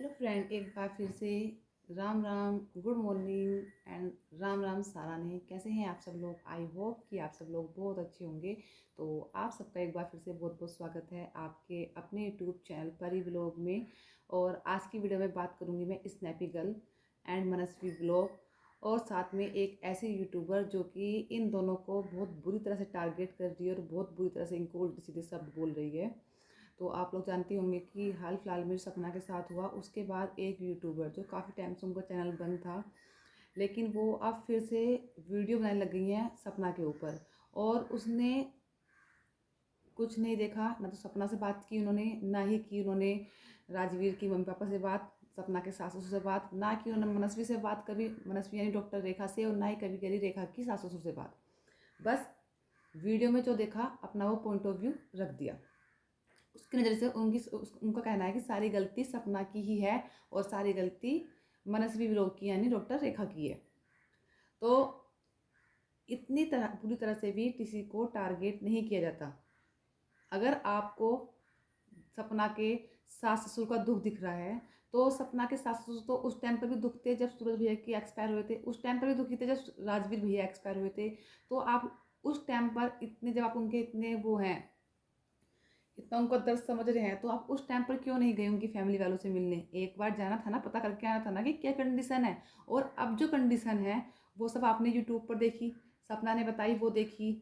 Hello friend, एक बार फिर से Ram Ram, good morning and Ram Ram साराने। कैसे हैं आप सब लोग? आई होप कि आप सब लोग बहुत अच्छे होंगे। तो आप सबका एक बार फिर से बहुत बहुत स्वागत है आपके अपने यूट्यूब चैनल परी व्लॉग में। और आज की वीडियो में बात करूंगी मैं snappy girl and Manasvi vlog, और साथ में एक ऐसे यूट्यूबर जो कि इन दोनों को बहुत बुरी तरह से टारगेट कर रही है और बहुत बुरी तरह से इनको उल्टे सीधे शब्द बोल रही है। तो आप लोग जानते होंगे कि हाल फिलहाल में सपना के साथ हुआ, उसके बाद एक यूट्यूबर जो काफ़ी टाइम से उनका चैनल बंद था, लेकिन वो अब फिर से वीडियो बनाने लग गई हैं सपना के ऊपर। और उसने कुछ नहीं देखा, ना तो सपना से बात की उन्होंने, ना ही की उन्होंने राजवीर की मम्मी पापा से बात, सपना के सास ससुर से बात, ना कि उन्होंने मनस्वी से बात कभी, मनस्वी यानी डॉक्टर रेखा से, और ना ही कभी करी रेखा की सास ससुर से बात। बस वीडियो में जो देखा अपना वो पॉइंट ऑफ व्यू रख दिया। उसकी नज़र से उनका कहना है कि सारी गलती सपना की ही है और सारी गलती मनस्वी विलोक की यानी डॉक्टर रेखा की है। तो इतनी तरह पूरी तरह से भी किसी को टारगेट नहीं किया जाता। अगर आपको सपना के सास ससुर का दुख दिख रहा है, तो सपना के सास ससुर तो उस टाइम पर भी दुख थे जब सूरज भैया की एक्सपायर हुए थे, उस टाइम पर भी दुखी थे जब राजवीर भैया एक्सपायर हुए थे। तो आप उस टाइम पर इतने, जब आप उनके इतने वो हैं, इतना उनको दर्द समझ रहे हैं, तो आप उस टाइम पर क्यों नहीं गए उनकी फैमिली वालों से मिलने? एक बार जाना था ना, पता करके आना था ना कि क्या कंडीशन है। और अब जो कंडीशन है वो सब आपने यूट्यूब पर देखी, सपना ने बताई, वो देखी।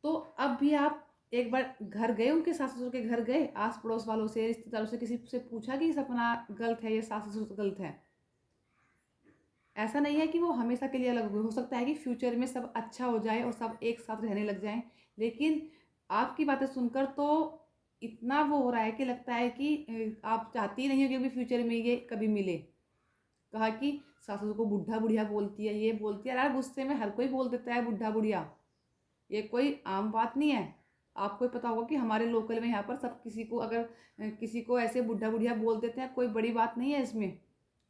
तो अब भी आप एक बार घर गए, उनके सास ससुर के घर गए, आस पड़ोस वालों से, रिश्तेदारों से, किसी से पूछा कि सपना गलत है या सास ससुर गलत है? ऐसा नहीं है कि वो हमेशा के लिए अलग हुए, हो सकता है कि फ्यूचर में सब अच्छा हो जाए और सब एक साथ रहने लग जाएं। लेकिन आपकी बातें सुनकर तो इतना वो हो रहा है कि लगता है कि आप चाहती ही नहीं हो कि अभी फ्यूचर में ये कभी मिले। कहा कि सासू को बुढ़ा बुढ़िया बोलती है, ये बोलती है। यार गुस्से में हर कोई बोल देता है बुढ़ा बुढ़िया, ये कोई आम बात नहीं है। आपको ही पता होगा कि हमारे लोकल में यहाँ पर सब किसी को, अगर किसी को ऐसे बुढ़ा बुढ़िया बोल देते हैं, कोई बड़ी बात नहीं है इसमें।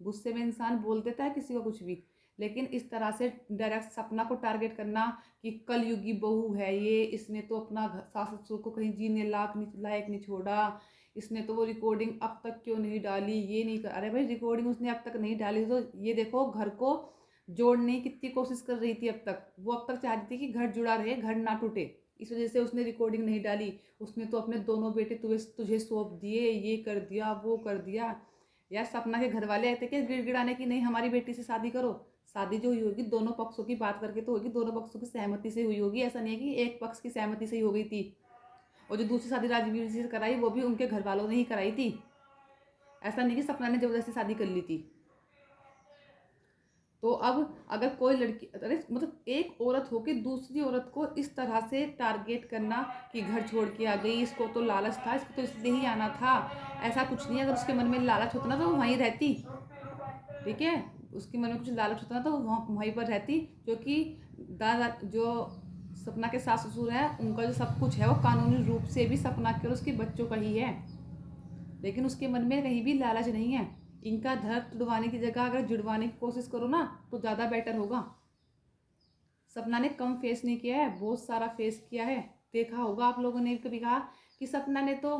गुस्से में इंसान बोल देता है किसी को कुछ भी। लेकिन इस तरह से डायरेक्ट सपना को टारगेट करना कि कलयुगी बहू है ये, इसने तो अपना सास ससुर को कहीं जीने लायक नहीं छोड़ा, इसने तो वो रिकॉर्डिंग अब तक क्यों नहीं डाली, ये नहीं कर। अरे भाई, रिकॉर्डिंग उसने अब तक नहीं डाली तो ये देखो, घर को जोड़ने की कितनी कोशिश कर रही थी अब तक। वो अब तक चाहती थी कि घर जुड़ा रहे, घर ना टूटे, इस वजह से उसने रिकॉर्डिंग नहीं डाली। उसने तो अपने दोनों बेटे तुझे सौंप दिए, ये कर दिया, वो कर दिया। यार सपना के घर वाले आए थे क्या गिड़गिड़ाने की नहीं हमारी बेटी से शादी करो? शादी जो हुई होगी दोनों पक्षों की बात करके तो होगी, दोनों पक्षों की सहमति से हुई होगी। ऐसा नहीं है कि एक पक्ष की सहमति से ही हो गई थी। और जो दूसरी शादी राजवीर से कराई वो भी उनके घर वालों ने ही कराई थी। ऐसा नहीं कि सपना ने जबरदस्ती शादी कर ली थी। तो अब अगर कोई लड़की, अरे मतलब एक औरत हो के दूसरी औरत को इस तरह से टारगेट करना कि घर छोड़ के आ गई, इसको तो लालच था, इसको तो इसलिए ही आना था। ऐसा कुछ नहीं है। अगर उसके मन में लालच होता ना तो वो वहीं रहती। ठीक है, उसके मन में कुछ लालच होता ना तो वो वहीं पर रहती। क्योंकि दादा जो सपना के सास ससुर हैं, उनका जो सब कुछ है वो कानूनी रूप से भी सपना के और उसके बच्चों का ही है। लेकिन उसके मन में कहीं भी लालच नहीं है। इनका धर तुड़वाने की जगह अगर जुड़वाने की कोशिश करो ना तो ज़्यादा बेटर होगा। सपना ने कम फेस नहीं किया है, बहुत सारा फेस किया है। देखा होगा आप लोगों ने कभी कहा कि सपना ने तो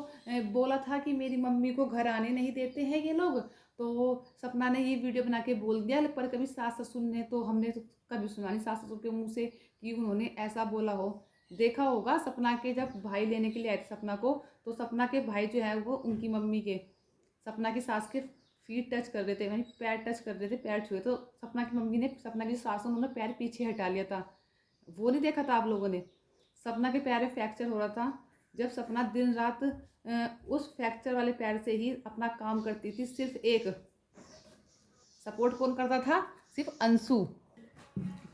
बोला था कि मेरी मम्मी को घर आने नहीं देते हैं ये लोग। तो सपना ने ये वीडियो बना के बोल दिया, पर कभी सास ससुर ने तो, हमने तो कभी सुना नहीं सास ससुर के मुंह से कि उन्होंने ऐसा बोला हो। देखा होगा सपना के जब भाई लेने के लिए आए थे सपना को, तो सपना के भाई जो है वो उनकी मम्मी के, सपना की सास के फीट टच कर रहे थे, वहीं पैर टच कर रहे थे, पैर छुए तो सपना की मम्मी ने, सपना की सास, उन्होंने पैर पीछे हटा लिया था। वो नहीं देखा था आप लोगों ने? सपना के पैर में फ्रैक्चर हो रहा था, जब सपना दिन रात उस फ्रैक्चर वाले पैर से ही अपना काम करती थी। सिर्फ एक सपोर्ट कौन करता था? सिर्फ अंशु।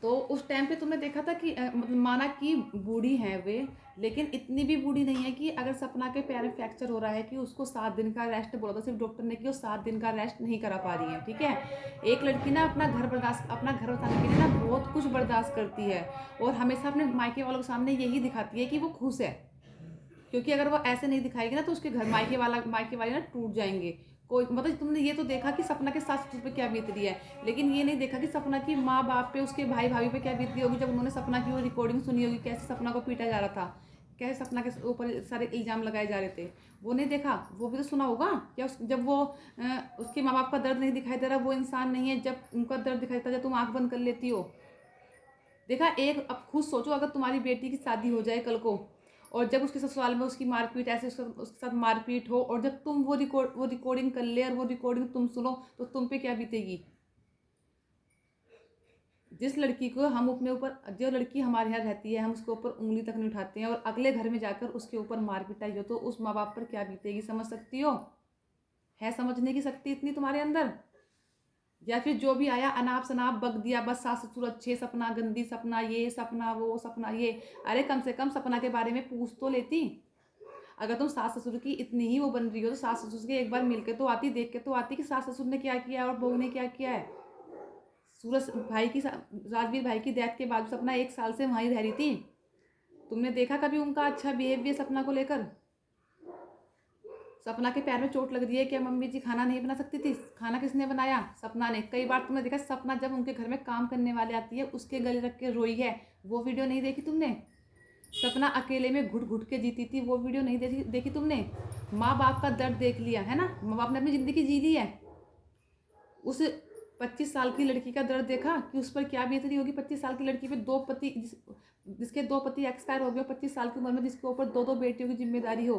तो उस टाइम पे तुमने देखा था कि मतलब माना कि बूढ़ी हैं वे, लेकिन इतनी भी बूढ़ी नहीं है कि अगर सपना के पैर में फ्रैक्चर हो रहा है कि उसको 7 दिन का रेस्ट बोला था सिर्फ डॉक्टर ने कि वो 7 दिन का रेस्ट नहीं करा पा रही है। ठीक है, एक लड़की ना अपना घर बचाने के लिए ना बहुत कुछ बर्दाश्त करती है, और हमेशा अपने मायके वालों के सामने यही दिखाती है कि वो खुश है। क्योंकि अगर वो ऐसे नहीं दिखाएगी ना तो उसके घर मायके वाले ना टूट जाएंगे। कोई मतलब तुमने ये तो देखा कि सपना के सास ससुर पे क्या बीत रही है, लेकिन ये नहीं देखा कि सपना की माँ बाप पे, उसके भाई भाभी पे क्या बीत रही होगी जब उन्होंने सपना की वो रिकॉर्डिंग सुनी होगी, कैसे सपना को पीटा जा रहा था, कैसे सपना के ऊपर सारे इल्ज़ाम लगाए जा रहे थे, वो नहीं देखा? वो भी तो सुना होगा। या जब वो उसके माँ बाप का दर्द नहीं दिखाई दे रहा, वो इंसान नहीं है जब उनका दर्द दिखाई देता है, जब तुम आंख बंद कर लेती हो। देखा, एक अब खुद सोचो, अगर तुम्हारी बेटी की शादी हो जाए कल को, और जब उसके ससुराल में उसकी मारपीट ऐसे उसके साथ मारपीट हो, और जब तुम वो रिकॉर्डिंग कर ले और वो रिकॉर्डिंग तुम सुनो, तो तुम पे क्या बीतेगी? जिस लड़की को हम अपने ऊपर, जो लड़की हमारे यहाँ रहती है, हम उसके ऊपर उंगली तक नहीं उठाते हैं, और अगले घर में जाकर उसके ऊपर मार पिटाई हो, तो उस माँ बाप पर क्या बीतेगी? समझ सकती हो? है समझने की शक्ति इतनी तुम्हारे अंदर? या फिर जो भी आया अनाप शनाप बक दिया, बस सास ससुर अच्छे, सपना गंदी, सपना ये, सपना वो, सपना ये। अरे कम से कम सपना के बारे में पूछ तो लेती। अगर तुम सास ससुर की इतनी ही वो बन रही हो, तो सास ससुर के एक बार मिल के तो आती, देख के तो आती कि सास ससुर ने क्या किया और बहू ने क्या किया है। सूरज भाई की, राजवीर भाई की डेथ के बाद सपना 1 साल से वहीं रह रही थी। तुमने देखा कभी उनका अच्छा बिहेवियर सपना को लेकर? सपना के पैर में चोट लग रही है, क्या मम्मी जी खाना नहीं बना सकती थी? खाना किसने बनाया? सपना ने। कई बार तुमने देखा सपना जब उनके घर में काम करने वाले आती है, उसके गले रख के रोई है, वो वीडियो नहीं देखी तुमने? सपना अकेले में घुट घुट के जीती थी, वो वीडियो नहीं देखी तुमने? माँ बाप का दर्द देख लिया है ना, माँ बाप ने अपनी ज़िंदगी जी ली है। उस 25 साल की लड़की का दर्द देखा कि उस पर क्या बीत रही होगी। 25 साल की लड़की पे दो पति, जिसके 2 पति एक्सपायर हो गए 25 साल की उम्र में, जिसके ऊपर 2 बेटियों की जिम्मेदारी हो।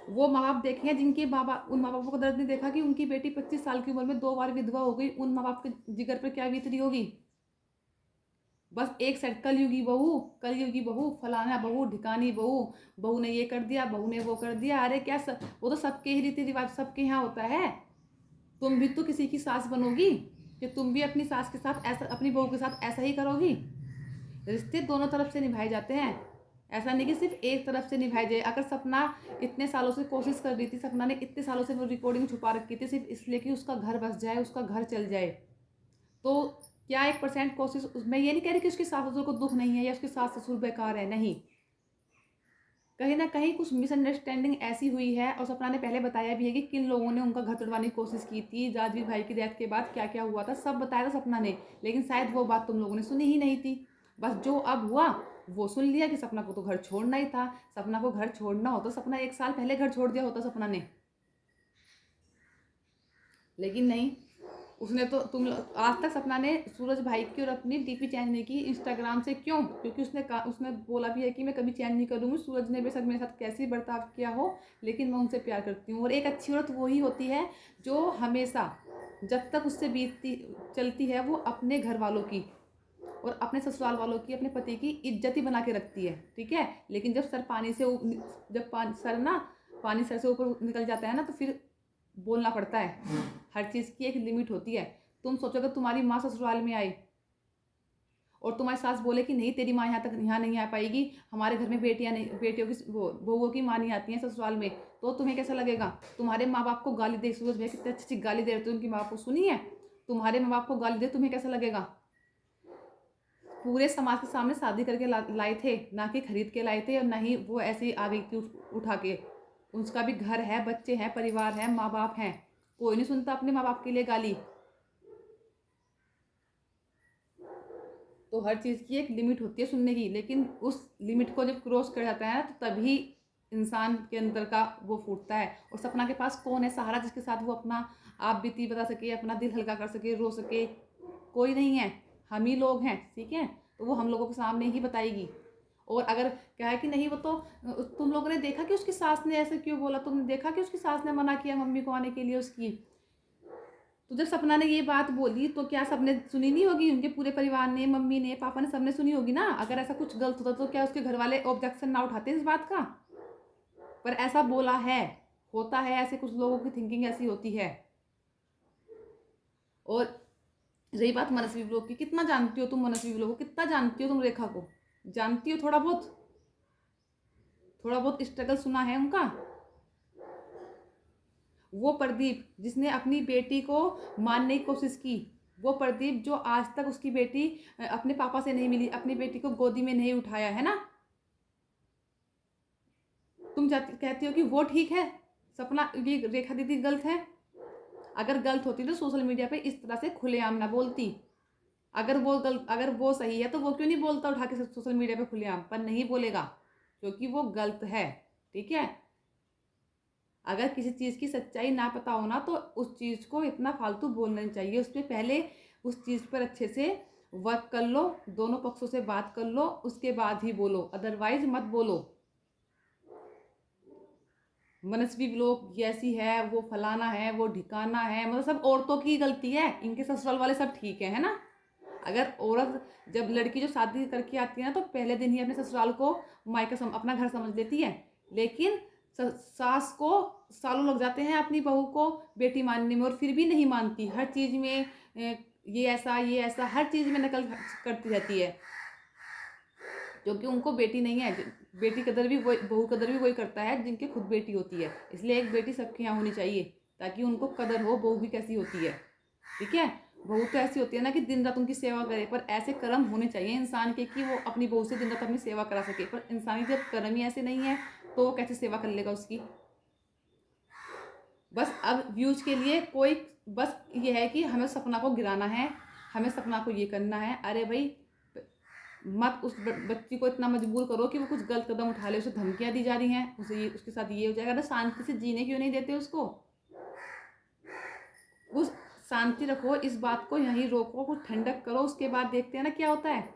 वो माँ बाप देखे हैं जिनके माँ बाप, उन माँ बापों को दर्द नहीं देखा कि उनकी बेटी 25 साल की उम्र में 2 बार विधवा हो गई। उन माँ बाप के जिगर पर क्या बीत रही होगी? बस एक साइड कलयुगी बहू, कलयुगी बहू, फलाना बहू, ढिकानी बहू, बहू ने ये कर दिया, बहू ने वो कर दिया। अरे क्या वो तो सबके ही रीति रिवाज सबके यहाँ होता है। तुम भी तो किसी की सास बनोगी कि तुम भी अपनी सास के साथ ऐसा, अपनी बहू के साथ ऐसा ही करोगी? रिश्ते दोनों तरफ से निभाए जाते हैं, ऐसा नहीं कि सिर्फ एक तरफ से निभाए जाए। अगर सपना इतने सालों से कोशिश कर रही थी, सपना ने इतने सालों से वो रिकॉर्डिंग छुपा रखी थी सिर्फ इसलिए कि उसका घर बस जाए, उसका घर चल जाए, तो क्या 1% कोशिश, मैं ये नहीं कह रही कि उसके सास ससुर को दुख नहीं है या उसके सास ससुर बेकार है, नहीं। कहीं ना कहीं कुछ मिसअंडरस्टैंडिंग ऐसी हुई है, और सपना ने पहले बताया भी है कि किन लोगों ने उनका घर तोड़वाने की कोशिश की थी। राजवीर भाई की डेथ के बाद क्या क्या हुआ था सब बताया था सपना ने, लेकिन शायद वो बात तुम लोगों ने सुनी ही नहीं थी। बस जो अब हुआ वो सुन लिया कि सपना को तो घर छोड़ना ही था। सपना को घर छोड़ना हो तो सपना 1 साल पहले घर छोड़ दिया होता सपना ने, लेकिन नहीं। उसने तो आज तक सपना ने सूरज भाई की और अपनी डीपी चेंज नहीं की इंस्टाग्राम से। क्यों? क्योंकि उसने बोला भी है कि मैं कभी चेंज नहीं करूँगी। सूरज ने बेशक मेरे साथ कैसे बर्ताव किया हो, लेकिन मैं उनसे प्यार करती हूँ। और एक अच्छी औरत वही होती है जो हमेशा, जब तक उससे बीतती चलती है, वो अपने घर वालों की और अपने ससुराल वालों की, अपने पति की इज्जत ही बना के रखती है, ठीक है। लेकिन जब सर पानी से जब सर ना पानी सर से ऊपर निकल जाता है ना, तो फिर बोलना पड़ता है। हर चीज़ की एक लिमिट होती है। तुम सोचो अगर तुम्हारी माँ ससुराल में आई और तुम्हारी सास बोले कि नहीं तेरी माँ यहाँ नहीं आ पाएगी, हमारे घर में बेटियाँ नहीं, बेटियों की वो बहुओं की माँ नहीं आती हैं ससुराल में, तो तुम्हें कैसा लगेगा? तुम्हारे माँ बाप को गाली दे, सूरज भैया कितनी अच्छी गाली दे रहे थे उनकी माँ बाप को, सुनी है? तुम्हारे माँ बाप को गाली दे, तुम्हें कैसा लगेगा? पूरे समाज के सामने शादी करके लाए थे, ना कि खरीद के लाए थे, और ना ही वो ऐसे ही आ गई थी उठा के। उसका भी घर है, बच्चे हैं, परिवार है, माँ बाप हैं। कोई नहीं सुनता अपने माँ बाप के लिए गाली। तो हर चीज़ की एक लिमिट होती है सुनने की, लेकिन उस लिमिट को जब क्रॉस कर जाता है ना, तो तभी इंसान के अंदर का वो फूटता है। और सपना के पास कौन है सहारा जिसके साथ वो अपना आप बीती बता सके, अपना दिल हल्का कर सके, रो सके? कोई नहीं है, हम ही लोग हैं, ठीक है। तो वो हम लोगों के सामने ही बताएगी। और अगर क्या है कि नहीं, वो तो तुम लोगों ने देखा कि उसकी सास ने ऐसे क्यों बोला, तुमने देखा कि उसकी सास ने मना किया मम्मी को आने के लिए उसकी। तो जब सपना ने ये बात बोली तो क्या सबने सुनी नहीं होगी? उनके पूरे परिवार ने, मम्मी ने, पापा ने, सबने सुनी होगी ना। अगर ऐसा कुछ गलत होता तो क्या उसके घर वाले ऑब्जेक्शन ना उठाते इस बात का? पर ऐसा बोला है, होता है ऐसे, कुछ लोगों की थिंकिंग ऐसी होती है। और रही बात मनस्वी ब्लॉग की, कितना जानती हो तुम मनस्वी ब्लॉग को? कितना जानती हो तुम रेखा को? जानती हो थोड़ा बहुत? थोड़ा बहुत स्ट्रगल सुना है उनका? वो प्रदीप जिसने अपनी बेटी को मारने की कोशिश की, वो प्रदीप जो आज तक उसकी बेटी अपने पापा से नहीं मिली, अपनी बेटी को गोदी में नहीं उठाया, है ना। तुम कहती हो कि वो ठीक है, सपना ये रेखा दीदी गलत है। अगर गलत होती तो सोशल मीडिया पे इस तरह से खुलेआम ना बोलती। अगर वो सही है तो वो क्यों नहीं बोलता उठा के सोशल मीडिया पे खुलेआम? पर नहीं बोलेगा। क्योंकि वो गलत है। ठीक है, अगर किसी चीज़ की सच्चाई ना पता हो ना तो उस चीज़ को इतना फालतू बोलना नहीं चाहिए। उसमें पहले उस चीज़ पर अच्छे से वर्क कर लो, दोनों पक्षों से बात कर लो, उसके बाद ही बोलो, अदरवाइज मत बोलो। मनस्वी लोग ऐसी है, वो फलाना है, वो ढिकाना है, मतलब सब औरतों की गलती है, इनके ससुराल वाले सब ठीक है ना। अगर औरत, जब लड़की जो शादी करके आती है ना तो पहले दिन ही अपने ससुराल को मायका अपना घर समझ लेती है, लेकिन सास को सालों लग जाते हैं अपनी बहू को बेटी मानने में, और फिर भी नहीं मानती। हर चीज़ में ये ऐसा हर चीज़ में नकल करती रहती है, क्योंकि उनको बेटी नहीं है। बेटी कदर भी वही, बहू कदर भी वही करता है जिनके खुद बेटी होती है। इसलिए एक बेटी सबके यहाँ होनी चाहिए ताकि उनको कदर हो बहू भी कैसी होती है। ठीक है, बहू तो ऐसी होती है ना कि दिन रात उनकी सेवा करे, पर ऐसे कर्म होने चाहिए इंसान के कि वो अपनी बहू से दिन रात अपनी सेवा करा सके। पर इंसान के जब कर्म ही ऐसे नहीं है तो वो कैसे सेवा कर लेगा उसकी। बस अब व्यूज के लिए कोई, बस ये है कि हमें सपना को गिराना है, हमें सपना को ये करना है। अरे भाई, मत उस बच्ची को इतना मजबूर करो कि वो कुछ गलत कदम उठा ले, उसे धमकियां दी जा रही हैं, उसे ये उसके साथ ये हो जाएगा। ना शांति से जीने क्यों नहीं देते उसको? उस शांति रखो, इस बात को यहीं रोको, कुछ ठंडक करो, उसके बाद देखते हैं ना क्या होता है।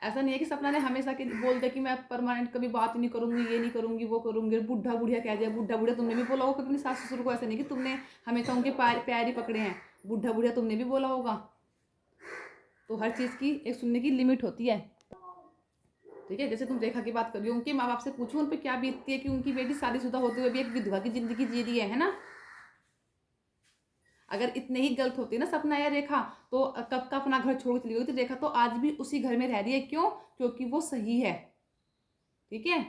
ऐसा नहीं है कि सपना ने हमेशा के बोल दिया कि मैं परमानेंट कभी बात ही नहीं करूंगी, ये नहीं करूंगी, वो करूंगी, बुढ़ा बुढ़िया कह दिया। बुढ़ा बुढ़िया तुमने भी बोला होगा कभी अपनी सास ससुर को, ऐसा नहीं कि तुमने हमेशा उनके पैर ही पकड़े हैं। बुढ़ा बुढ़िया तुमने भी बोला होगा। तो हर चीज़ की एक सुनने की लिमिट होती है। ठीक है, जैसे तुम रेखा की बात करियो, उनके माँ बाप से पूछो उन पर क्या बीतती है कि उनकी बेटी शादीशुदा होते हुए भी एक विधवा की जिंदगी जी रही है ना। अगर इतने ही गलत होती ना सपना या रेखा, तो कब का अपना घर छोड़ चली गई थी रेखा, तो आज भी उसी घर में रह रही है। क्यों? क्योंकि वो सही है। ठीक है,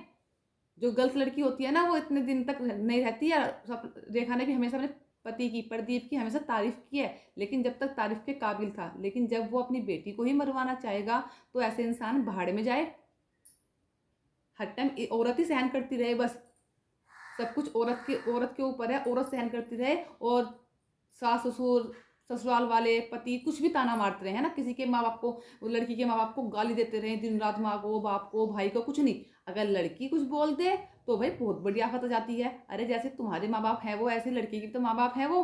जो गलत लड़की होती है ना वो इतने दिन तक नहीं रहती है। रेखा ने भी हमेशा अपने पति की, प्रदीप की हमेशा तारीफ की है, लेकिन जब तक तारीफ के काबिल था। लेकिन जब वो अपनी बेटी को ही मरवाना चाहेगा तो ऐसे इंसान भाड़ में जाए। हर टाइम औरत ही सहन करती रहे, बस सब कुछ औरत के ऊपर है, औरत सहन करती रहे, और सास ससुर ससुराल वाले पति कुछ भी ताना मारते रहे, है ना। किसी के माँ बाप को, लड़की के माँ बाप को गाली देते रहे दिन रात, माँ को, बाप को, भाई को, कुछ नहीं। अगर लड़की कुछ बोल दे तो भाई बहुत बड़ी आफत आ जाती है। अरे जैसे तुम्हारे माँ बाप है वो, ऐसे लड़की की तो माँ बाप है वो।